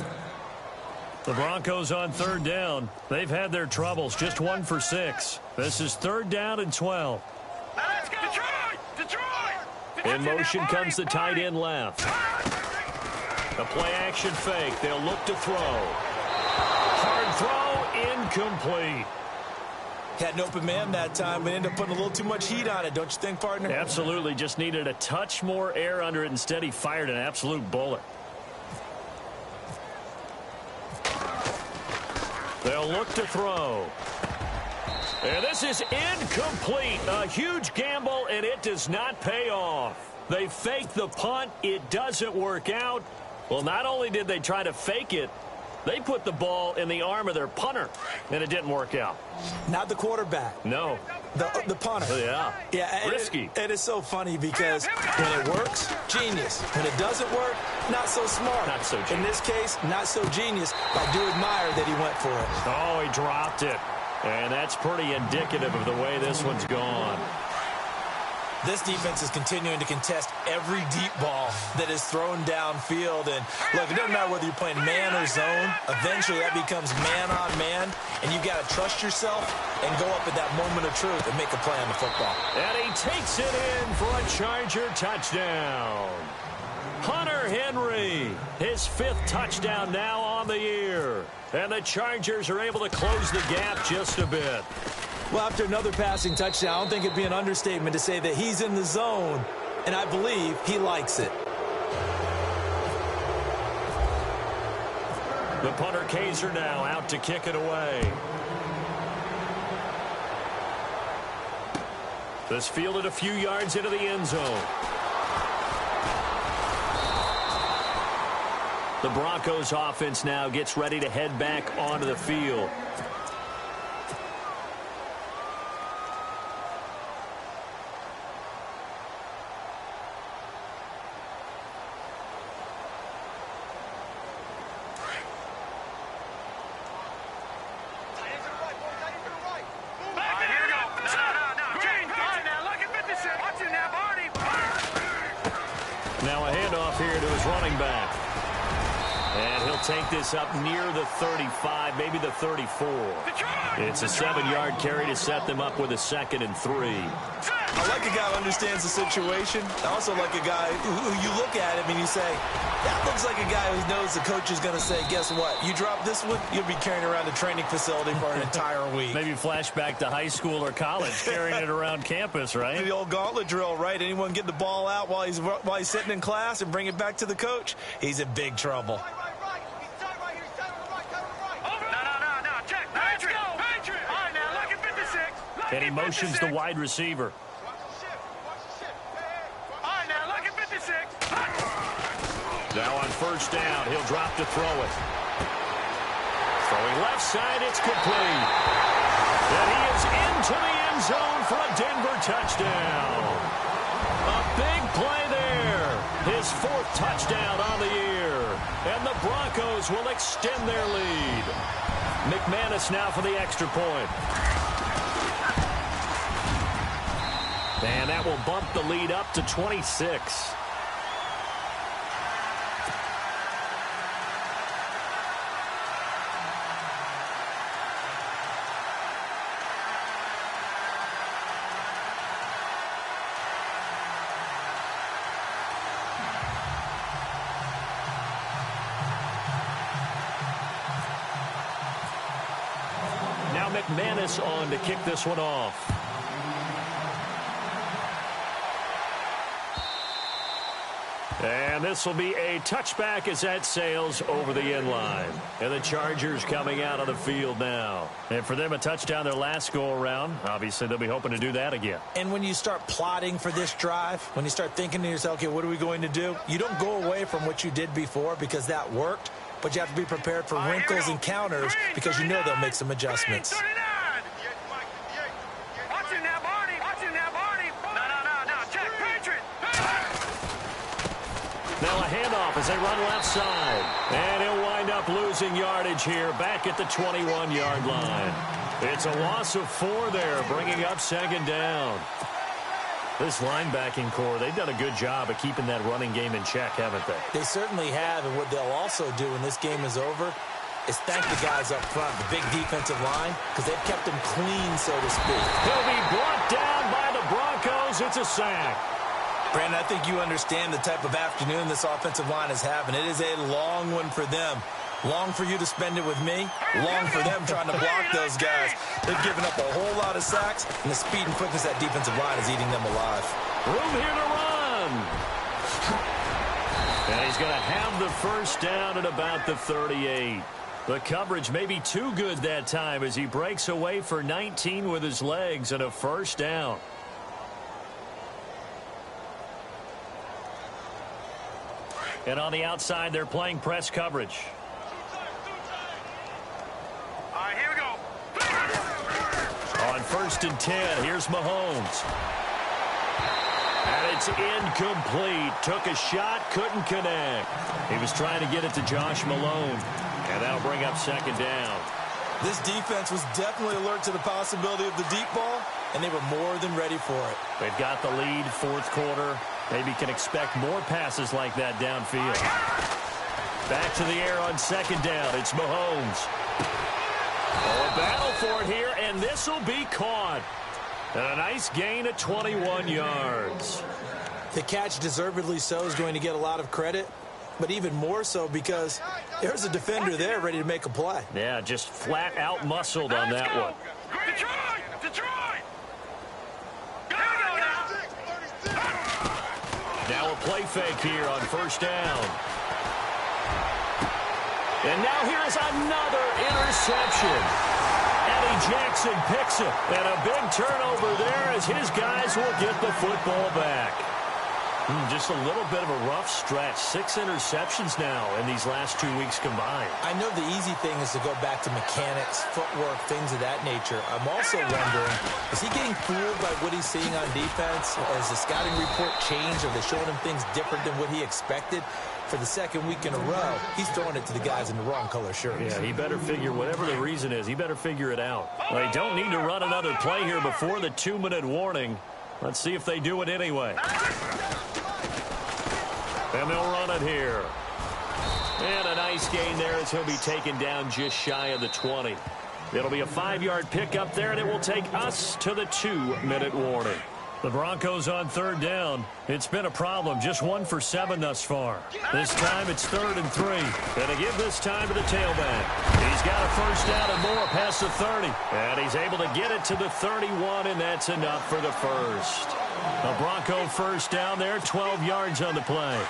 The Broncos on third down. They've had their troubles, just 1 for 6. This is third down and 12. Let's go! Detroit! In motion comes the tight end left. The play-action fake. They'll look to throw. Hard throw, incomplete. Had an open man that time, but ended up putting a little too much heat on it, don't you think, partner? Absolutely. Just needed a touch more air under it. Instead, he fired an absolute bullet. They'll look to throw. And this is incomplete. A huge gamble, and it does not pay off. They fake the punt. It doesn't work out. Well, not only did they try to fake it, they put the ball in the arm of their punter, and it didn't work out. Not the quarterback. No. The punter. Yeah. Risky. It is so funny because when it works, genius. When it doesn't work, not so smart. Not so genius. In this case, not so genius. I do admire that he went for it. Oh, he dropped it. And that's pretty indicative of the way this one's gone. This defense is continuing to contest every deep ball that is thrown downfield. And, look, it doesn't matter whether you're playing man or zone. Eventually, that becomes man on man. And you've got to trust yourself and go up at that moment of truth and make a play on the football. And he takes it in for a Charger touchdown. Hunter Henry, his 5th touchdown now on the year. And the Chargers are able to close the gap just a bit. Well, after another passing touchdown, I don't think it'd be an understatement to say that he's in the zone, and I believe he likes it. The punter Kaiser now out to kick it away. This fielded a few yards into the end zone. The Broncos offense now gets ready to head back onto the field. Now a handoff here to his running back. And he'll take this up near the 35, maybe the 34. It's a 7-yard carry to set them up with a 2nd and 3. I like a guy who understands the situation. I also like a guy who you look at him and you say, that looks like a guy who knows the coach is going to say, guess what? You drop this one, you'll be carrying around a training facility for an entire week. Maybe flashback to high school or college, carrying it around campus, right? The old gauntlet drill, right? Anyone get the ball out while he's sitting in class and bring it back to the coach? He's in big trouble. And he motions the wide receiver. Now on first down, he'll drop to throw it. Throwing left side, it's complete. And he is into the end zone for a Denver touchdown. A big play there. His 4th touchdown on the year. And the Broncos will extend their lead. McManus now for the extra point. And that will bump the lead up to 26. Now McManus on to kick this one off. And this will be a touchback as that sails over the end line. And the Chargers coming out of the field now. And for them, a touchdown their last go-around. Obviously, they'll be hoping to do that again. And when you start plotting for this drive, when you start thinking to yourself, okay, what are we going to do? You don't go away from what you did before because that worked. But you have to be prepared for wrinkles and counters because you know they'll make some adjustments. Now a handoff as they run left side. And he'll wind up losing yardage here back at the 21-yard line. It's a loss of 4 there, bringing up second down. This linebacking core, they've done a good job of keeping that running game in check, haven't they? They certainly have, and what they'll also do when this game is over is thank the guys up front, the big defensive line, because they've kept them clean, so to speak. He'll be brought down by the Broncos. It's a sack. Brandon, I think you understand the type of afternoon this offensive line is having. It is a long one for them. Long for you to spend it with me. Long for them trying to block those guys. They've given up a whole lot of sacks, and the speed and quickness that defensive line is eating them alive. Room here to run. And he's going to have the first down at about the 38. The coverage may be too good that time as he breaks away for 19 with his legs and a first down. And on the outside, they're playing press coverage. All right, here we go. On 1st and 10, here's Mahomes. And it's incomplete. Took a shot, couldn't connect. He was trying to get it to Josh Malone. And that'll bring up second down. This defense was definitely alert to the possibility of the deep ball, and they were more than ready for it. They've got the lead, 4th quarter. Maybe can expect more passes like that downfield. Back to the air on second down. It's Mahomes. Oh, a battle for it here, and this will be caught. And a nice gain of 21 yards. The catch, deservedly so, is going to get a lot of credit, but even more so because there's a defender there ready to make a play. Yeah, just flat out muscled on that one. Detroit! Detroit! Now a play fake here on first down. And now here's another interception. Eddie Jackson picks it. And a big turnover there as his guys will get the football back. Just a little bit of a rough stretch. 6 interceptions now in these last 2 weeks combined. I know the easy thing is to go back to mechanics, footwork, things of that nature. I'm also wondering, is he getting fooled by what he's seeing on defense? Has the scouting report changed? Are they showing him things different than what he expected? For the second week in a row, he's throwing it to the guys in the wrong color shirts. Yeah, he better figure, whatever the reason is, he better figure it out. They don't need to run another play here before the 2-minute warning. Let's see if they do it anyway. And they'll run it here. And a nice gain there as he'll be taken down just shy of the 20. It'll be a 5-yard pickup there, and it will take us to the 2-minute warning. The Broncos on third down. It's been a problem. Just 1 for 7 thus far. This time it's 3rd and 3. Going to give this time to the tailback. He's got a first down and more past the 30. And he's able to get it to the 31, and that's enough for the first. A Bronco first down there, 12 yards on the play.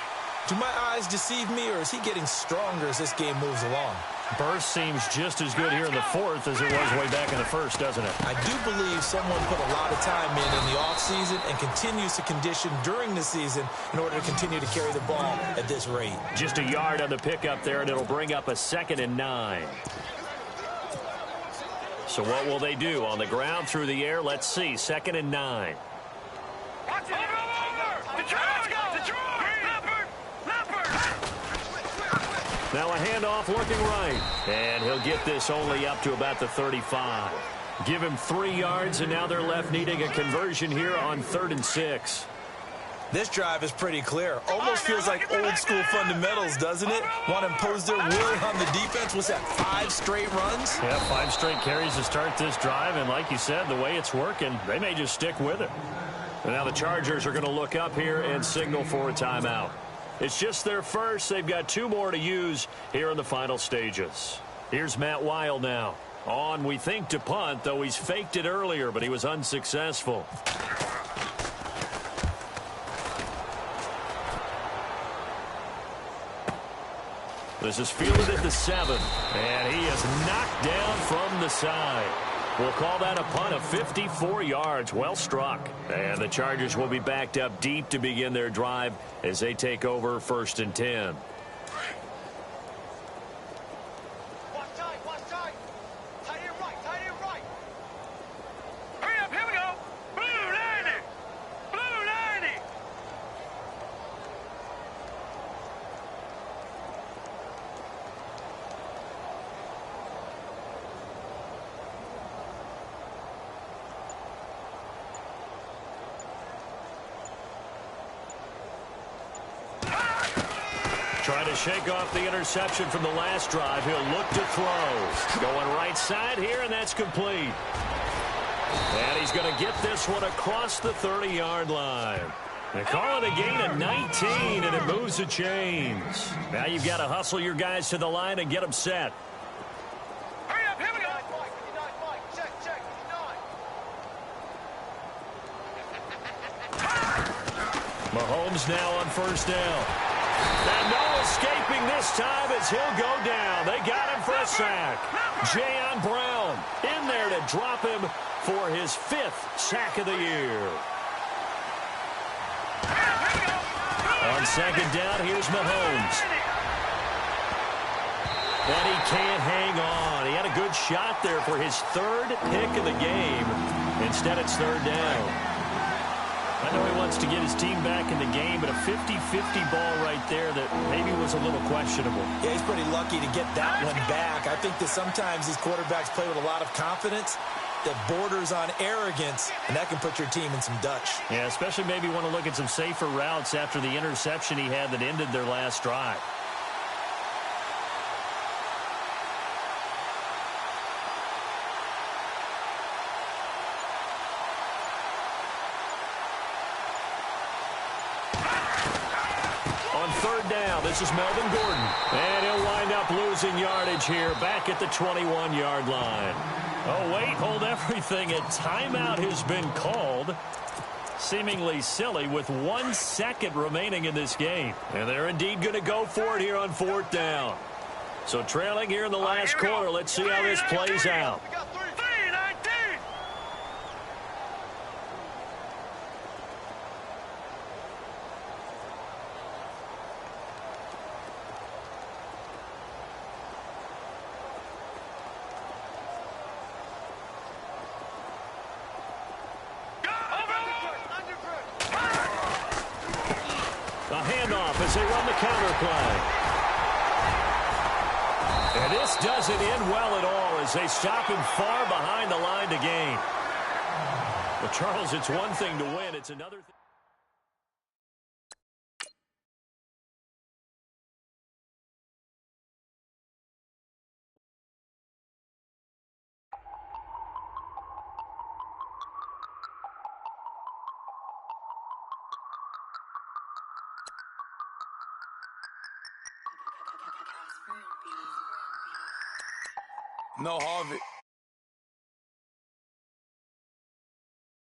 Do my eyes deceive me, or is he getting stronger as this game moves along? Burst seems just as good here in the 4th as it was way back in the 1st, doesn't it? I do believe someone put a lot of time in the offseason and continues to condition during the season in order to continue to carry the ball at this rate. Just a yard on the pickup there, and it'll bring up a 2nd and 9. So what will they do? On the ground, through the air, let's see. 2nd and 9. Watch it. Over. Detroit. Detroit. Now a handoff looking right. And he'll get this only up to about the 35. Give him 3 yards, and now they're left needing a conversion here on 3rd and 6. This drive is pretty clear. Almost feels like old school fundamentals, doesn't it? Want to impose their will on the defense. What's that, 5 straight runs? Yeah, 5 straight carries to start this drive. And like you said, the way it's working, they may just stick with it. And now the Chargers are going to look up here and signal for a timeout. It's just their first. They've got 2 more to use here in the final stages. Here's Matt Weil now. On, we think, to punt, though he's faked it earlier, but he was unsuccessful. This is fielded at the 7, and he is knocked down from the side. We'll call that a punt of 54 yards. Well struck. And the Chargers will be backed up deep to begin their drive as they take over 1st and 10. Watch tight. Tight end right. Hurry up, here we go. Blue 90. Blue 90. Trying to shake off the interception from the last drive. He'll look to throw. Going right side here, and that's complete. And he's going to get this one across the 30-yard line. They call it a gain of 19, and it moves the chains. Now you've got to hustle your guys to the line and get them set. Hurry up, here we go. Mahomes now on first down. And no escaping this time as he'll go down. They got him for a sack. Jayon Brown in there to drop him for his 5th sack of the year. On 2nd down, here's Mahomes. And he can't hang on. He had a good shot there for his 3rd pick of the game. Instead, it's 3rd down. I know he wants to get his team back in the game, but a 50-50 ball right there that maybe was a little questionable. Yeah, he's pretty lucky to get that one back. I think that sometimes these quarterbacks play with a lot of confidence that borders on arrogance, and that can put your team in some Dutch. Yeah, especially maybe want to look at some safer routes after the interception he had that ended their last drive. On 3rd down, this is Melvin Gordon. And he'll wind up losing yardage here back at the 21-yard line. Oh, wait, hold everything. A timeout has been called. Seemingly silly with 1 second remaining in this game. And they're indeed going to go for it here on 4th down. So trailing here in the last quarter. Let's see how this plays out. As they run the counter play. And this doesn't end well at all as they stop him far behind the line to gain. But Charles, it's one thing to win, it's another thing. No, Harvick.